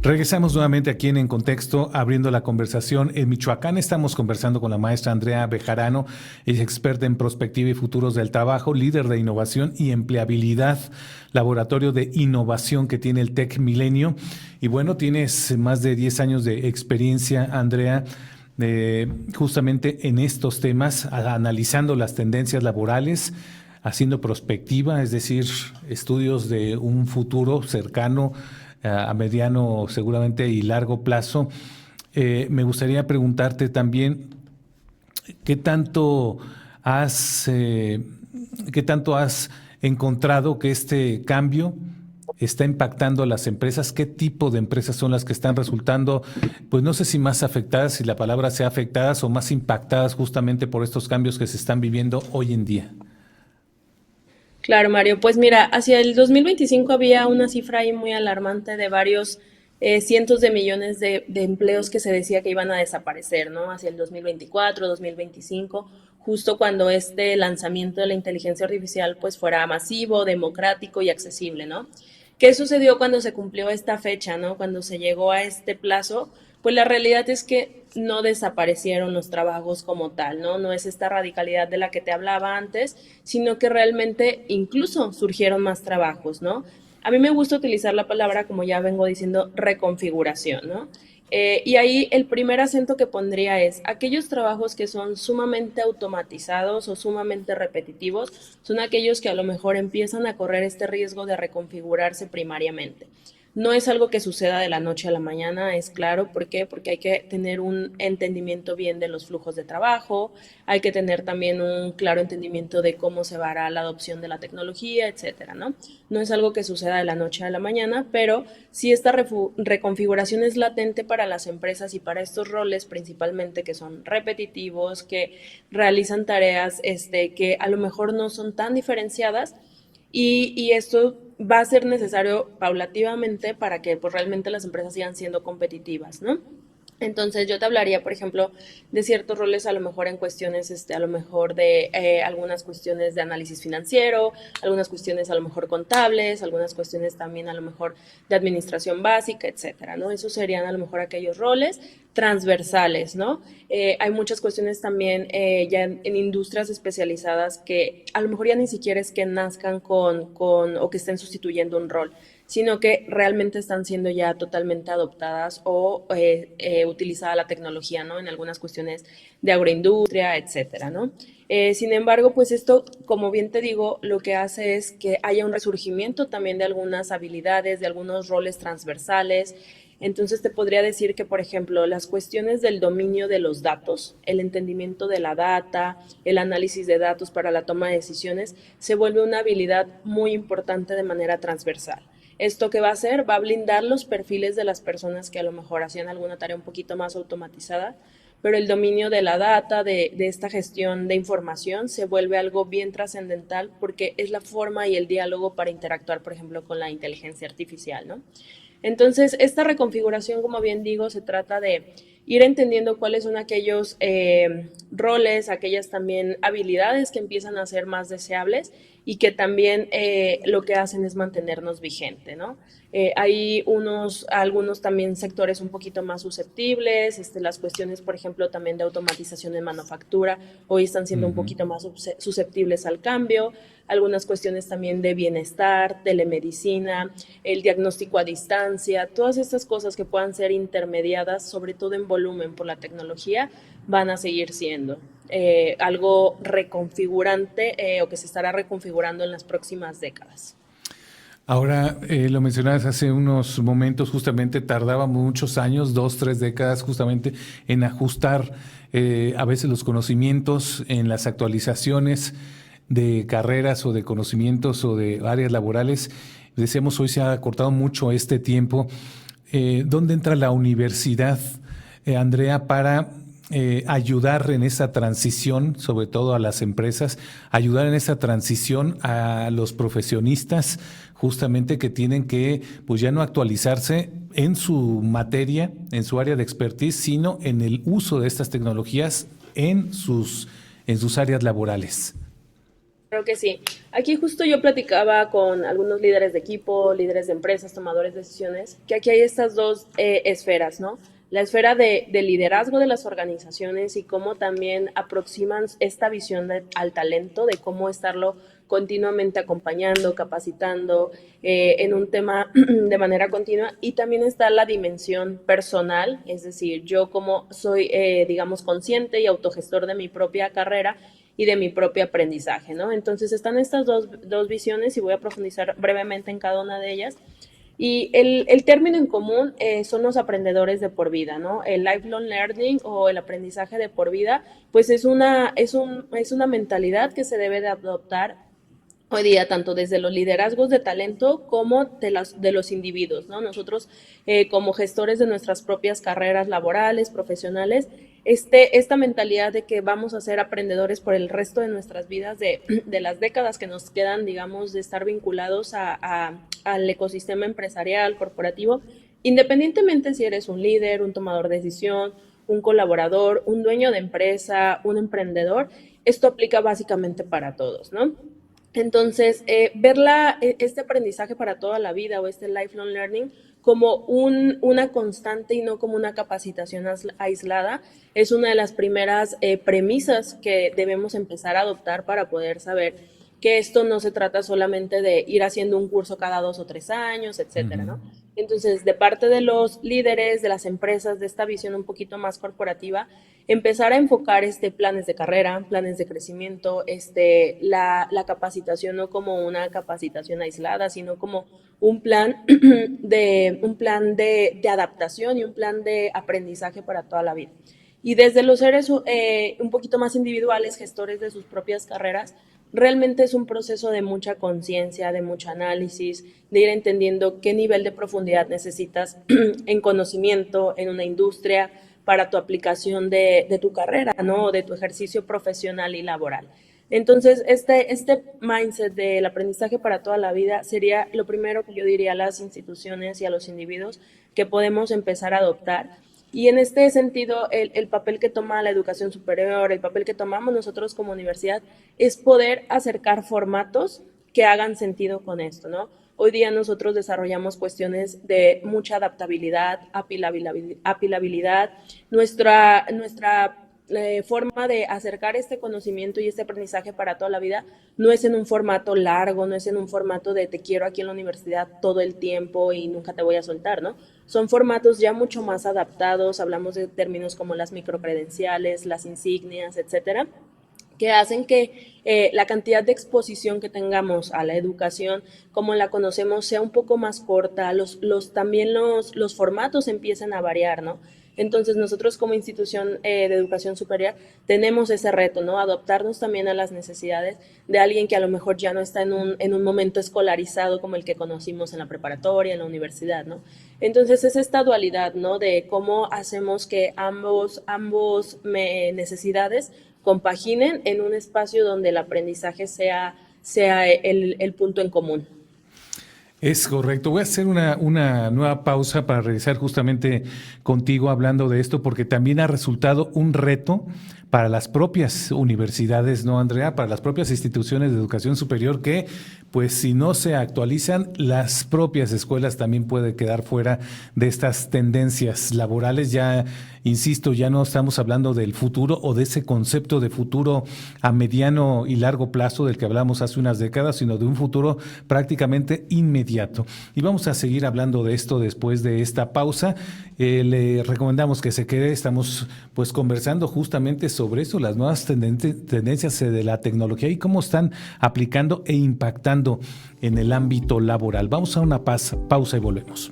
Regresamos nuevamente aquí en Contexto, abriendo la conversación. En Michoacán estamos conversando con la maestra Andrea Bejarano, es experta en prospectiva y futuros del trabajo, líder de innovación y empleabilidad, laboratorio de innovación que tiene el Tec Milenio. Y bueno, tienes más de 10 años de experiencia, Andrea, justamente en estos temas, analizando las tendencias laborales, haciendo prospectiva, es decir, estudios de un futuro cercano, a mediano seguramente y largo plazo. Me gustaría preguntarte también qué tanto has, eh, qué tanto has encontrado que este cambio está impactando a las empresas, qué tipo de empresas son las que están resultando, pues no sé si más afectadas, si la palabra sea afectadas o más impactadas justamente por estos cambios que se están viviendo hoy en día. Claro, Mario. Pues mira, hacia el 2025 había una cifra ahí muy alarmante de varios cientos de millones de empleos que se decía que iban a desaparecer, ¿no? Hacia el 2024, 2025, justo cuando este lanzamiento de la inteligencia artificial pues fuera masivo, democrático y accesible, ¿no? ¿Qué sucedió cuando se cumplió esta fecha, ¿no? Cuando se llegó a este plazo, pues la realidad es que no desaparecieron los trabajos como tal, ¿no? No es esta radicalidad de la que te hablaba antes, sino que realmente incluso surgieron más trabajos, ¿no? A mí me gusta utilizar la palabra, como ya vengo diciendo, reconfiguración, ¿no? Y ahí el primer acento que pondría es aquellos trabajos que son sumamente automatizados o sumamente repetitivos, son aquellos que a lo mejor empiezan a correr este riesgo de reconfigurarse primariamente. No es algo que suceda de la noche a la mañana, es claro. ¿Por qué? Porque hay que tener un entendimiento bien de los flujos de trabajo, hay que tener también un claro entendimiento de cómo se va a la adopción de la tecnología, etcétera, ¿no? No es algo que suceda de la noche a la mañana, pero sí esta reconfiguración es latente para las empresas y para estos roles principalmente que son repetitivos, que realizan tareas que a lo mejor no son tan diferenciadas y esto va a ser necesario paulativamente para que pues, realmente las empresas sigan siendo competitivas, ¿no? Entonces yo te hablaría, por ejemplo, de ciertos roles a lo mejor en cuestiones, a lo mejor de algunas cuestiones de análisis financiero, algunas cuestiones a lo mejor contables, algunas cuestiones también a lo mejor de administración básica, etcétera, ¿no? Esos serían a lo mejor aquellos roles transversales, ¿no? Hay muchas cuestiones también ya en industrias especializadas que a lo mejor ya ni siquiera es que nazcan con o que estén sustituyendo un rol, sino que realmente están siendo ya totalmente adoptadas o utilizada la tecnología, ¿no? En algunas cuestiones de agroindustria, etcétera, ¿no? Sin embargo, pues esto, como bien te digo, lo que hace es que haya un resurgimiento también de algunas habilidades, de algunos roles transversales. Entonces te podría decir que, por ejemplo, las cuestiones del dominio de los datos, el entendimiento de la data, el análisis de datos para la toma de decisiones, se vuelve una habilidad muy importante de manera transversal. ¿Esto qué va a hacer? Va a blindar los perfiles de las personas que a lo mejor hacían alguna tarea un poquito más automatizada, pero el dominio de la data, de esta gestión de información, se vuelve algo bien trascendental porque es la forma y el diálogo para interactuar, por ejemplo, con la inteligencia artificial, ¿no? Entonces, esta reconfiguración, como bien digo, se trata de ir entendiendo cuáles son aquellos roles, aquellas también habilidades que empiezan a ser más deseables y que también lo que hacen es mantenernos vigente, ¿no? Hay algunos también sectores un poquito más susceptibles, las cuestiones, por ejemplo, también de automatización en manufactura, hoy están siendo un Ujú. poquito más susceptibles al cambio, algunas cuestiones también de bienestar, telemedicina, el diagnóstico a distancia, todas estas cosas que puedan ser intermediadas, sobre todo en volumen por la tecnología, van a seguir siendo algo reconfigurante o que se estará reconfigurando en las próximas décadas. Ahora, lo mencionabas hace unos momentos, justamente tardaba muchos años, 2, 3 décadas, justamente en ajustar a veces los conocimientos en las actualizaciones de carreras o de conocimientos o de áreas laborales. Decíamos, hoy se ha acortado mucho este tiempo. ¿Dónde entra la universidad, Andrea, para ayudar en esa transición, sobre todo a las empresas, ayudar en esa transición a los profesionistas, justamente que tienen que, pues ya no actualizarse en su materia, en su área de expertise, sino en el uso de estas tecnologías en sus áreas laborales? Creo que sí. Aquí justo yo platicaba con algunos líderes de equipo, líderes de empresas, tomadores de decisiones, que aquí hay estas dos esferas, ¿no? La esfera de liderazgo de las organizaciones y cómo también aproximan esta visión al talento, de cómo estarlo continuamente acompañando, capacitando en un tema de manera continua. Y también está la dimensión personal, es decir, yo como soy, digamos, consciente y autogestor de mi propia carrera y de mi propio aprendizaje, ¿no? Entonces están estas dos visiones y voy a profundizar brevemente en cada una de ellas. Y el término en común son los aprendedores de por vida, ¿no? El lifelong learning o el aprendizaje de por vida, pues es una mentalidad que se debe de adoptar hoy día, tanto desde los liderazgos de talento como de los individuos, ¿no? Nosotros, como gestores de nuestras propias carreras laborales, profesionales, esta mentalidad de que vamos a ser aprendedores por el resto de nuestras vidas, de las décadas que nos quedan, digamos, de estar vinculados al ecosistema empresarial, corporativo, independientemente si eres un líder, un tomador de decisión, un colaborador, un dueño de empresa, un emprendedor, esto aplica básicamente para todos, ¿no? Entonces, este aprendizaje para toda la vida o este lifelong learning como una constante y no como una capacitación aislada es una de las primeras premisas que debemos empezar a adoptar para poder saber que esto no se trata solamente de ir haciendo un curso cada 2 o 3 años, etcétera, ¿no? Entonces, de parte de los líderes, de las empresas, de esta visión un poquito más corporativa, empezar a enfocar planes de carrera, planes de crecimiento, la capacitación no como una capacitación aislada, sino como un plan de adaptación y un plan de aprendizaje para toda la vida. Y desde los seres un poquito más individuales, gestores de sus propias carreras, realmente es un proceso de mucha conciencia, de mucho análisis, de ir entendiendo qué nivel de profundidad necesitas en conocimiento, en una industria, para tu aplicación de tu carrera, ¿no? De tu ejercicio profesional y laboral. Entonces, este mindset del aprendizaje para toda la vida sería lo primero que yo diría a las instituciones y a los individuos que podemos empezar a adoptar. Y en este sentido, el papel que toma la educación superior, el papel que tomamos nosotros como universidad, es poder acercar formatos que hagan sentido con esto, ¿no? Hoy día nosotros desarrollamos cuestiones de mucha adaptabilidad, apilabilidad. Nuestra forma de acercar este conocimiento y este aprendizaje para toda la vida no es en un formato largo, no es en un formato de te quiero aquí en la universidad todo el tiempo y nunca te voy a soltar, ¿no? Son formatos ya mucho más adaptados, hablamos de términos como las microcredenciales, las insignias, etcétera, que hacen que la cantidad de exposición que tengamos a la educación como la conocemos sea un poco más corta, también los formatos empiecen a variar, ¿no? Entonces nosotros como institución de educación superior tenemos ese reto, ¿no? Adaptarnos también a las necesidades de alguien que a lo mejor ya no está en un momento escolarizado como el que conocimos en la preparatoria, en la universidad, ¿no? Entonces es esta dualidad, ¿no? De cómo hacemos que ambos necesidades compaginen en un espacio donde el aprendizaje sea el punto en común. Es correcto. Voy a hacer una nueva pausa para regresar justamente contigo hablando de esto, porque también ha resultado un reto para las propias universidades, ¿no, Andrea? Para las propias instituciones de educación superior que, pues, si no se actualizan, las propias escuelas también pueden quedar fuera de estas tendencias laborales. Ya, insisto, ya no estamos hablando del futuro o de ese concepto de futuro a mediano y largo plazo del que hablamos hace unas décadas, sino de un futuro prácticamente inmediato. Y vamos a seguir hablando de esto después de esta pausa. Le recomendamos que se quede. Estamos pues conversando justamente sobre eso, las nuevas tendencias de la tecnología y cómo están aplicando e impactando en el ámbito laboral. Vamos a una pausa y volvemos.